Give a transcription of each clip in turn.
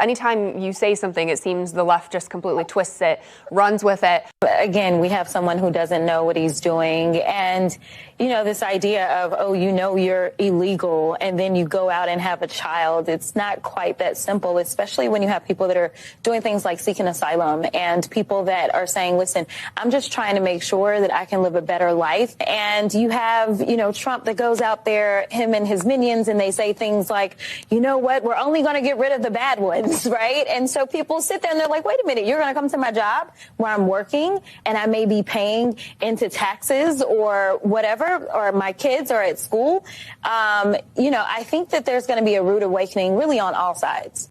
Anytime you say something, it seems the left just completely twists it, runs with it. Again, we have someone who doesn't know what he's doing. And, this idea of, oh, you're illegal and then you go out and have a child. It's not quite that simple, especially when you have people that are doing things like seeking asylum and people that are saying, listen, I'm just trying to make sure that I can live a better life. And you have, Trump that goes out there, him and his minions, and they say things like, you know what, we're only going to get rid of the bad ones, right? And so people sit there and they're like, wait a minute, you're going to come to my job where I'm working and I may be paying into taxes or whatever, or my kids are at school. I think that there's going to be a rude awakening really on all sides.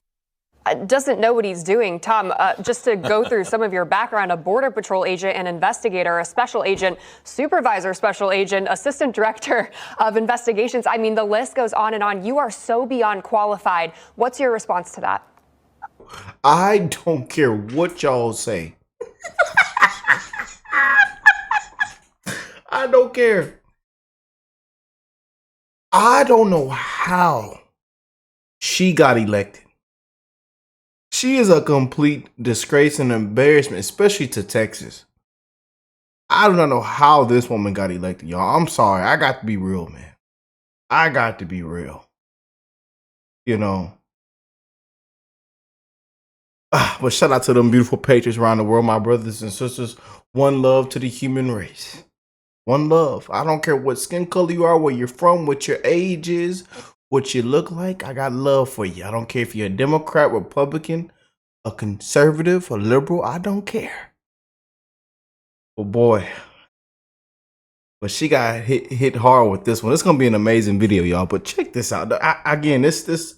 Doesn't know what he's doing. Tom, just to go through some of your background, a Border Patrol agent, an investigator, a special agent, supervisor, special agent, assistant director of investigations. I mean, the list goes on and on. You are so beyond qualified. What's your response to that? I don't care what y'all say. I don't care. I don't know how she got elected. She is a complete disgrace and embarrassment, especially to Texas. I do not know how this woman got elected, y'all. I'm sorry. I got to be real, man. I got to be real. But shout out to them beautiful patriots around the world, my brothers and sisters. One love to the human race. One love. I don't care what skin color you are, where you're from, what your age is, what you look like. I got love for you. I don't care if you're a Democrat, Republican, a conservative, a liberal. I don't care. Oh boy. But she got hit hard with this one. It's gonna be an amazing video, y'all. But check this out. Again, this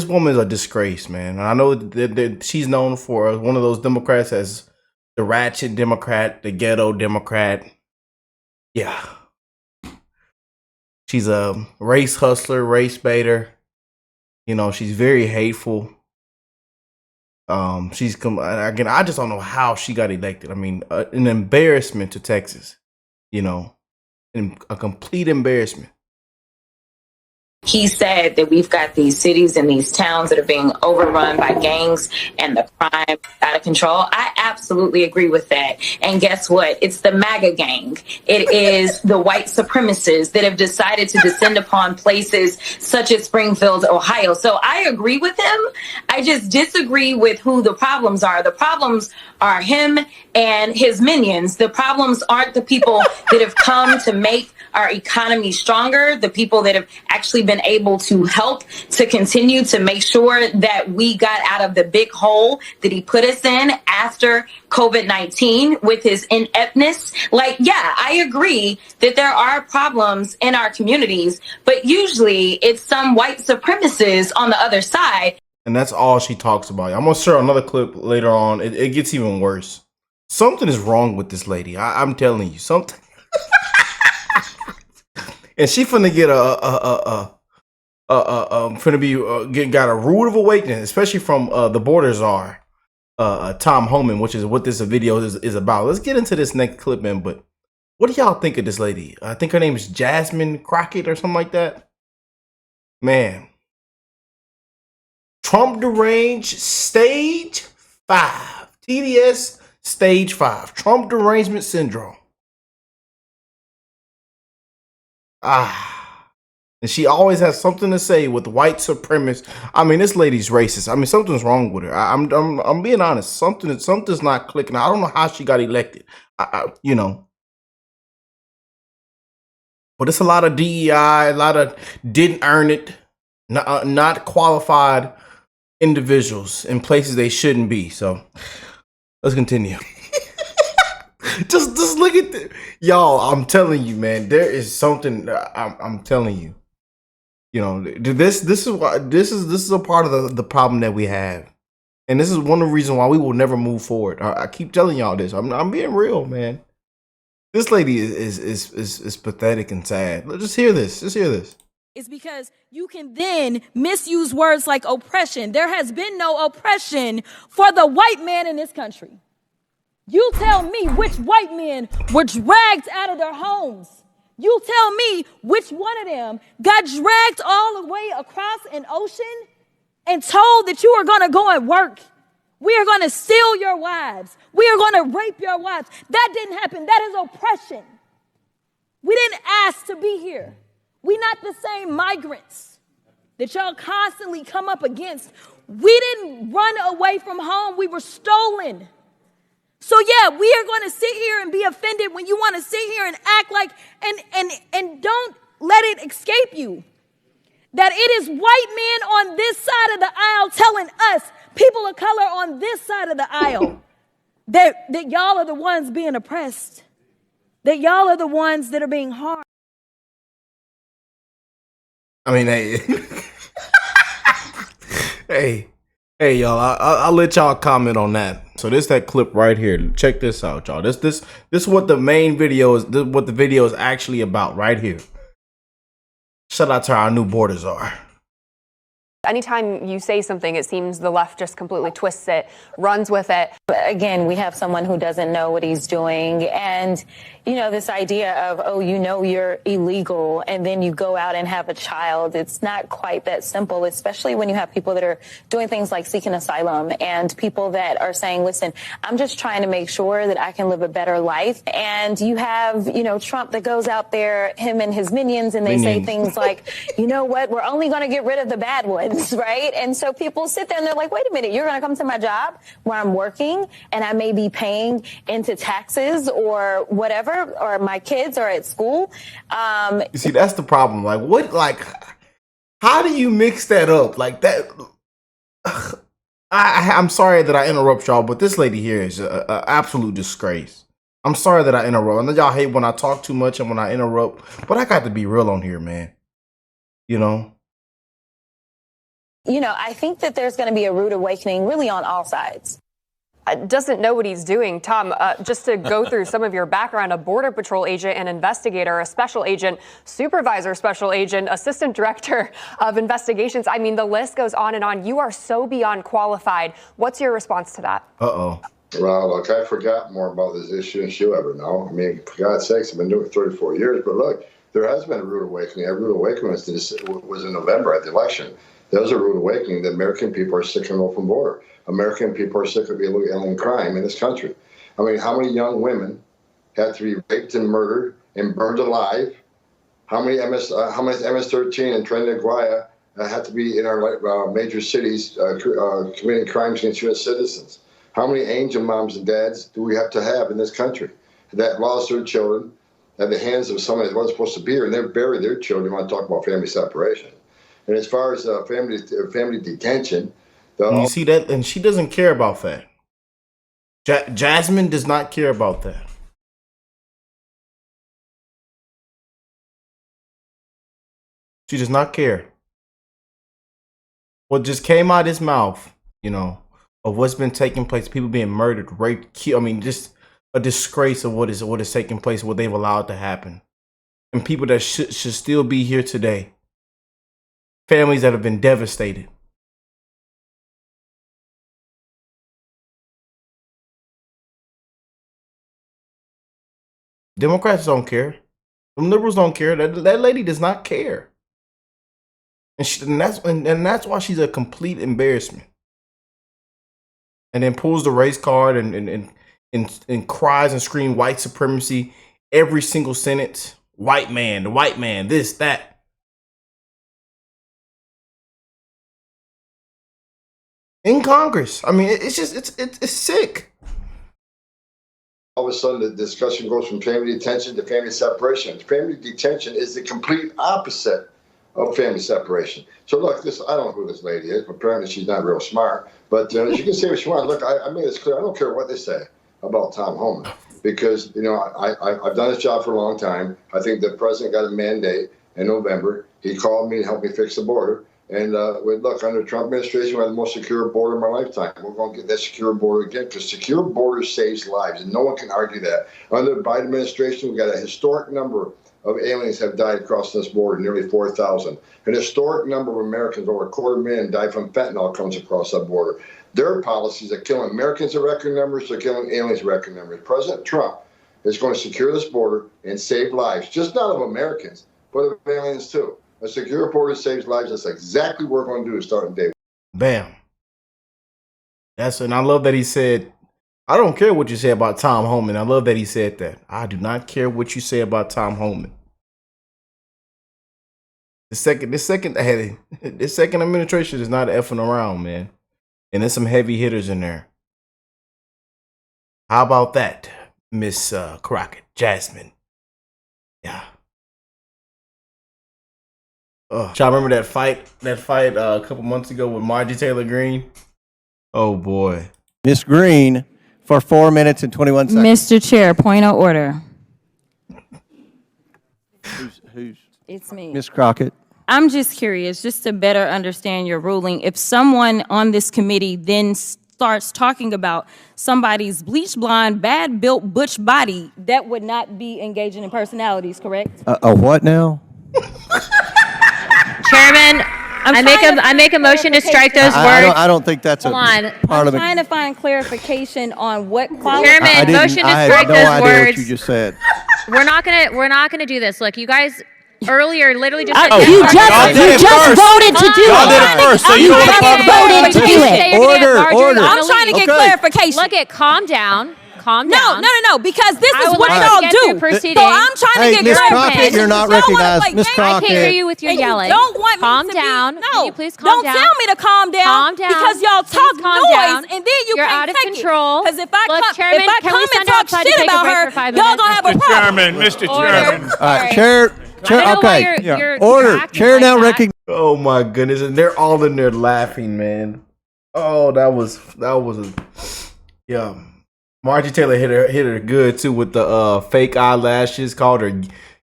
woman is a disgrace, man. And I know that she's known for one of those Democrats as the ratchet Democrat, the ghetto Democrat. Yeah. She's a race hustler, race baiter. She's very hateful. Again, I just don't know how she got elected. I mean, an embarrassment to Texas, and a complete embarrassment. He said that we've got these cities and these towns that are being overrun by gangs and the crime out of control. I absolutely agree with that. And guess what? It's the MAGA gang. It is the white supremacists that have decided to descend upon places such as Springfield, Ohio. So I agree with him. I just disagree with who the problems are. The problems are him and his minions. The problems aren't the people that have come to make our economy stronger, the people that have actually been able to help to continue to make sure that we got out of the big hole that he put us in after COVID-19 with his ineptness. I agree that there are problems in our communities, but usually it's some white supremacists on the other side. And that's all she talks about. I'm going to share another clip later on. It gets even worse. Something is wrong with this lady. I'm telling you, something. And she finna get got a rude awakening, especially from the border czar, Tom Homan, which is what this video is about. Let's get into this next clip, man. But what do y'all think of this lady? I think her name is Jasmine Crockett or something like that. Man, Trump deranged stage 5, TDS stage 5, Trump derangement syndrome. And she always has something to say with white supremacists. I mean, this lady's racist. I mean, something's wrong with her. I'm being honest. Something's not clicking. I don't know how she got elected. But it's a lot of DEI, a lot of didn't earn it, not qualified individuals in places they shouldn't be. So let's continue. Just look at y'all. I'm telling you, man. There is something. I'm telling you. This is a part of the problem that we have, and this is one of the reasons why we will never move forward. I keep telling y'all this. I'm being real, man. This lady is pathetic and sad. Let's just hear this. It's because you can then misuse words like oppression. There has been no oppression for the white man in this country. You tell me which white men were dragged out of their homes. You tell me which one of them got dragged all the way across an ocean and told that you are going to go and work. We are going to steal your wives. We are going to rape your wives. That didn't happen. That is oppression. We didn't ask to be here. We not the same migrants that y'all constantly come up against. We didn't run away from home. We were stolen. So yeah, we are going to sit here and be offended when you want to sit here and act like, and don't let it escape you that it is white men on this side of the aisle telling us, people of color on this side of the aisle, that y'all are the ones being oppressed, that y'all are the ones that are being harmed. I mean, hey, y'all. I'll let y'all comment on that. So this that clip right here. Check this out, y'all. This is what the main video is. What the video is actually about right here. Shout out to our new border czar. Anytime you say something, it seems the left just completely twists it, runs with it. Again, we have someone who doesn't know what he's doing. And, you know, this idea of, oh, you know, you're illegal and then you go out and have a child. It's not quite that simple, especially when you have people that are doing things like seeking asylum and people that are saying, listen, I'm just trying to make sure that I can live a better life. And you have, you know, Trump that goes out there, him and his minions, and they say things like, you know what, we're only going to get rid of the bad ones. Right. And so people sit there and they're like, wait a minute, you're going to come to my job where I'm working and I may be paying into taxes or whatever, or my kids are at school. You see, that's the problem. Like, what, like, how do you mix that up like that? I'm sorry that I interrupt y'all, but this lady here is an absolute disgrace. I'm sorry that I interrupt. I know y'all hate when I talk too much and when I interrupt, but I got to be real on here, man. You know? You know, I think that there's going to be a rude awakening really on all sides. Doesn't know what he's doing. Tom, just to go through some of your background, a Border Patrol agent, an investigator, a special agent, supervisor, special agent, assistant director of investigations. I mean, the list goes on and on. You are so beyond qualified. What's your response to that? Well, look, I forgot more about this issue than she'll ever know. I mean, for God's sakes, I've been doing it for 34 years. But look, there has been a rude awakening. A rude awakening was in November at the election. There was a rude awakening that American people are sick of an open border. American people are sick of illegal alien crime in this country. I mean, how many young women had to be raped and murdered and burned alive? How many MS-13 and Trinidad and Guaya had to be in our major cities committing crimes against U.S. citizens? How many angel moms and dads do we have to have in this country that lost their children at the hands of someone that wasn't supposed to be here, and they buried their children? You want to talk about family separation? And as far as family detention, you see that, and she doesn't care about that. Jasmine does not care about that. She does not care. What just came out of his mouth, you know, of what's been taking place, people being murdered, raped, killed. I mean, just a disgrace of what is taking place, what they've allowed to happen, and people that should still be here today. Families that have been devastated. Democrats don't care. Them liberals don't care. That lady does not care. And that's why she's a complete embarrassment. And then pulls the race card and cries and screams white supremacy every single sentence. White man, the white man, this, that. In Congress. I mean, it's just, it's sick. All of a sudden, the discussion goes from family detention to family separation. Family detention is the complete opposite of family separation. So look, I don't know who this lady is, but apparently she's not real smart. But she can say what she wants. Look, I made this clear. I don't care what they say about Tom Homan, because, you know, I've done this job for a long time. I think the president got a mandate in November. He called me to help me fix the border. And look, under the Trump administration, we have the most secure border in my lifetime. We're going to get that secure border again, because secure border saves lives, and no one can argue that. Under the Biden administration, we've got a historic number of aliens have died across this border, nearly 4,000. An historic number of Americans, over 250,000, died from fentanyl comes across that border. Their policies are killing Americans at record numbers. They're killing aliens at record numbers. President Trump is going to secure this border and save lives, just not of Americans, but of aliens too. A secure border saves lives. That's exactly what we're going to do starting day. Bam. And I love that he said, I don't care what you say about Tom Homan. I love that he said that. I do not care what you say about Tom Homan. This second administration is not effing around, man. And there's some heavy hitters in there. How about that, Miss Crockett, Jasmine? Yeah. Y'all remember that fight a couple months ago with Margie Taylor Greene? Oh boy. Miss Green for 4 minutes and 21 seconds. Mr. Chair, point of order. Who's It's me. Miss Crockett? I'm just curious, just to better understand your ruling. If someone on this committee then starts talking about somebody's bleach blonde, bad built butch body, that would not be engaging in personalities, correct? A what now? Chairman, I make a motion to strike those words. I don't think that's a Hold on. part of I'm it. trying to find clarification on what qualifies. Chairman, motion to I strike had no those idea words. what you just said. We're not gonna do this. Look, you guys earlier literally just said You yes. just voted to do Y'all did it. it first, so you don't just talk about voted to do it. Order. I'm trying to get clarification. Look at calm down. Calm down. No, because this I is would what like to y'all get do. through proceedings. So I'm trying to Hey, get Miss clarification. Crockett, you're not Y'all wanna recognized. play Miss games? I can't hear Crockett. you with your And you yelling. don't want Calm me to down. Be, Can no, you please calm don't down? tell me to calm down. Calm down. Because y'all Please talk calm noise down. and then you You're can't out of take control. Because if Look, Chairman, if I can come we and send talk outside to shit take a about break her, for 5 y'all minutes? gonna have a problem. Mr. Order. Chairman. All right, Sorry. chair. I don't know why Okay. you're Order. acting Chair like now that. recognizes. Oh my goodness. And they're all in there laughing, man. Oh, that was yeah. Margie Taylor hit her good too with the fake eyelashes, called her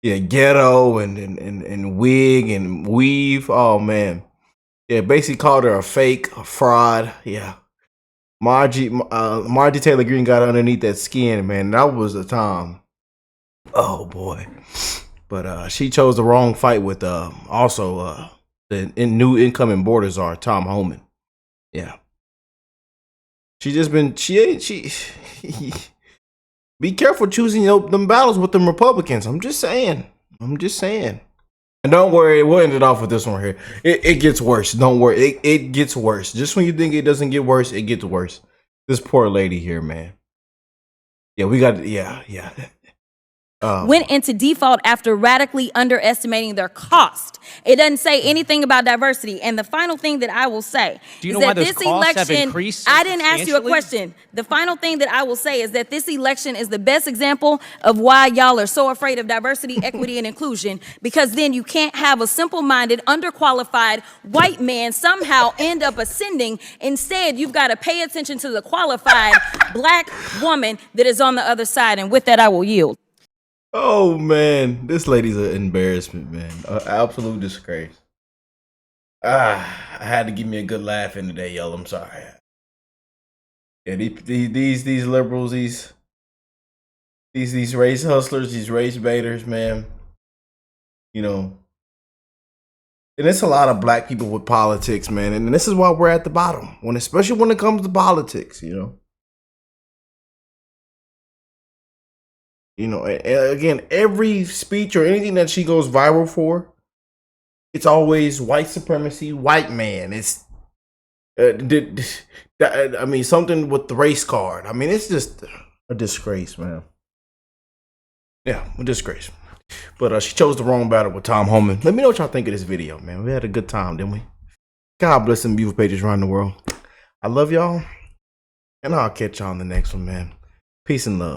ghetto and wig and weave. Oh man. Yeah, basically called her a fake, a fraud. Yeah. Margie Taylor Greene got underneath that skin, man. That was the time. Oh boy. But she chose the wrong fight with also the new incoming border czar, Tom Homan. Yeah. She be careful choosing them battles with them Republicans. I'm just saying. And don't worry, we'll end it off with this one here. It gets worse. Don't worry. It gets worse. Just when you think it doesn't get worse, it gets worse. This poor lady here, man. Yeah, we got yeah. Went into default after radically underestimating their cost. It doesn't say anything about diversity. And the final thing that I will say Do you is know why that those this costs have election, increased I didn't ask you a substantially? question. The final thing that I will say is that this election is the best example of why y'all are so afraid of diversity, equity, and inclusion, because then you can't have a simple-minded, underqualified white man somehow end up ascending. Instead, you've got to pay attention to the qualified black woman that is on the other side. And with that, I will yield. Oh man, this lady's an embarrassment, man. An absolute disgrace. I had to give me a good laugh in today, y'all. I'm sorry. Yeah, these liberals, these race hustlers, these race baiters, man. You know, and it's a lot of black people with politics, man. And this is why we're at the bottom, especially when it comes to politics, you know. You know, again, every speech or anything that she goes viral for, it's always white supremacy, white man. It's, I mean, something with the race card. I mean, it's just a disgrace, man. Yeah, a disgrace. But she chose the wrong battle with Tom Homan. Let me know what y'all think of this video, man. We had a good time, didn't we? God bless them beautiful pages around the world. I love y'all, and I'll catch y'all on the next one, man. Peace and love.